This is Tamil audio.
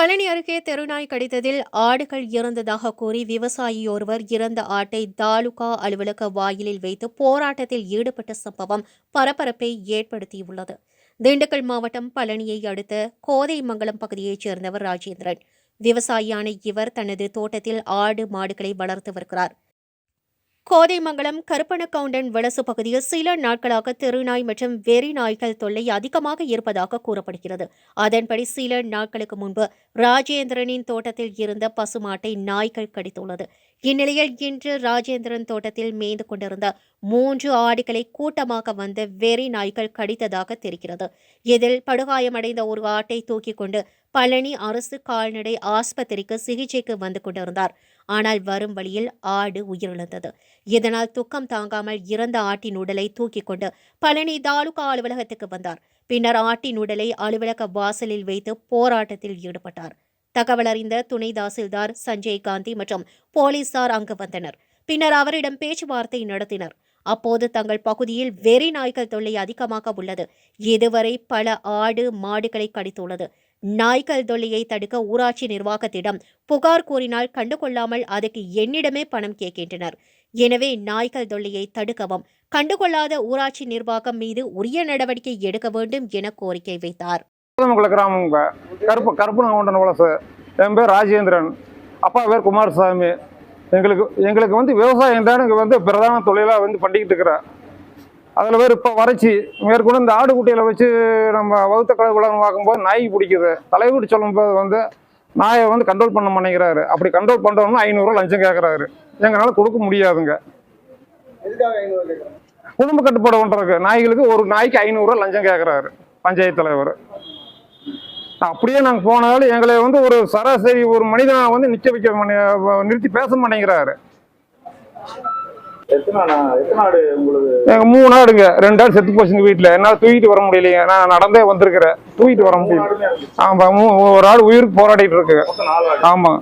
பழனி அருகே தெருநாய் கடித்ததில் ஆடுகள் இறந்ததாக கூறி விவசாயி ஒருவர் இறந்த ஆட்டை தாலுகா அலுவலக வாயிலில் வைத்து போராட்டத்தில் ஈடுபட்ட சம்பவம் பரபரப்பை ஏற்படுத்தியுள்ளது. திண்டுக்கல் மாவட்டம் பழனியை அடுத்த கோதைமங்கலம் பகுதியைச் சேர்ந்தவர் ராஜேந்திரன். விவசாயியான இவர் தனது தோட்டத்தில் ஆடு மாடுகளை வளர்த்து வருகிறார். கோதைமங்கலம் கருப்பணக்கவுண்டன் வலசு பகுதியில் சில நாட்களாக தெருநாய் மற்றும் வெறி நாய்கள் தொல்லை அதிகமாக இருப்பதாக கூறப்படுகிறது. அதன்படி சில நாட்களுக்கு முன்பு ராஜேந்திரனின் தோட்டத்தில் இருந்த பசுமாட்டை நாய்கள் கடித்துள்ளது. இந்நிலையில் இன்று ராஜேந்திரன் தோட்டத்தில் மேய்ந்து கொண்டிருந்த 3 ஆடுகளை கூட்டமாக வந்த வெறி நாய்கள் கடித்ததாக தெரிகிறது. இதில் படுகாயமடைந்த ஒரு ஆட்டை தூக்கிக் கொண்டு பழனி அரசு கால்நடை ஆஸ்பத்திரிக்கு சிகிச்சைக்கு வந்து கொண்டிருந்தார். ஆனால் வரும் வழியில் ஆடு உயிரிழந்தது. இதனால் துக்கம் தாங்காமல் இறந்த ஆட்டின் உடலை தூக்கிக் கொண்டு பழனி தாலுகா அலுவலகத்துக்கு வந்தார். பின்னர் ஆட்டின் உடலை அலுவலக வாசலில் வைத்து போராட்டத்தில் ஈடுபட்டார். தகவல் அறிந்த துணை தாசில்தார் சஞ்சய் காந்தி மற்றும் போலீசார் அங்கு வந்தனர். பின்னர் அவரிடம் பேச்சுவார்த்தை நடத்தினர். அப்போது தங்கள் பகுதியில் வெறி நாய்கள் தொல்லை அதிகமாக உள்ளது. இதுவரை பல ஆடு மாடுகளை கடித்துள்ளது. நாய்கள் தொல்லையை தடுக்க ஊராட்சி நிர்வாகத்திடம் புகார் கூறினால் கண்டுகொள்ளாமல் அதுக்கு என்னிடமே பணம் கேட்கின்றனர். எனவே நாய்கள் தொல்லையை தடுக்கவும் கண்டுகொள்ளாத ஊராட்சி நிர்வாகம் மீது உரிய நடவடிக்கை எடுக்க வேண்டும் என கோரிக்கை வைத்தார். கிராமங்க கருப்பணக்கவுண்டன் வலசு. என் பேர் ராஜேந்திரன், அப்பா பேர் குமாரசாமி. எங்களுக்கு விவசாயம் தான் இங்கே பிரதான தொழிலாக பண்ணிக்கிட்டு இருக்கிறேன். அதில் பேர் இப்போ வறட்சி மேற்கொண்டு இந்த ஆடு குட்டியில் வச்சு நம்ம வகுத்த கலை விளக்கம் பார்க்கும்போது நாய் பிடிக்குது. தலைவீடு சொல்லும்போது நாயை கண்ட்ரோல் பண்ண மாட்டேங்கிறாரு. அப்படி கண்ட்ரோல் பண்ணுறோம்னா 500 ரூபா லஞ்சம் கேட்குறாரு. எங்களால் கொடுக்க முடியாதுங்க. குடும்ப கட்டுப்பாடு பண்ணுறதுக்கு நாய்களுக்கு ஒரு நாய்க்கு 500 ரூபா லஞ்சம் கேட்குறாரு பஞ்சாயத்து தலைவர். அப்படியே நாங்கள் போனாலும் எங்களை ஒரு சராசரி ஒரு மனிதனை நிற்க வைக்க நிறுத்தி பேச மாட்டேங்கிறாரு. எங்க 3 ஆடுங்க, 2 ஆடு செத்து போச்சுங்க வீட்டுல. என்னால தூக்கிட்டு வர முடியலைங்க. நான் நடந்தே வந்திருக்கிறேன், தூக்கிட்டு வர முடியல. ஆமா, ஒரு ஆடு உயிருக்கு போராடிட்டு இருக்கு. ஆமா.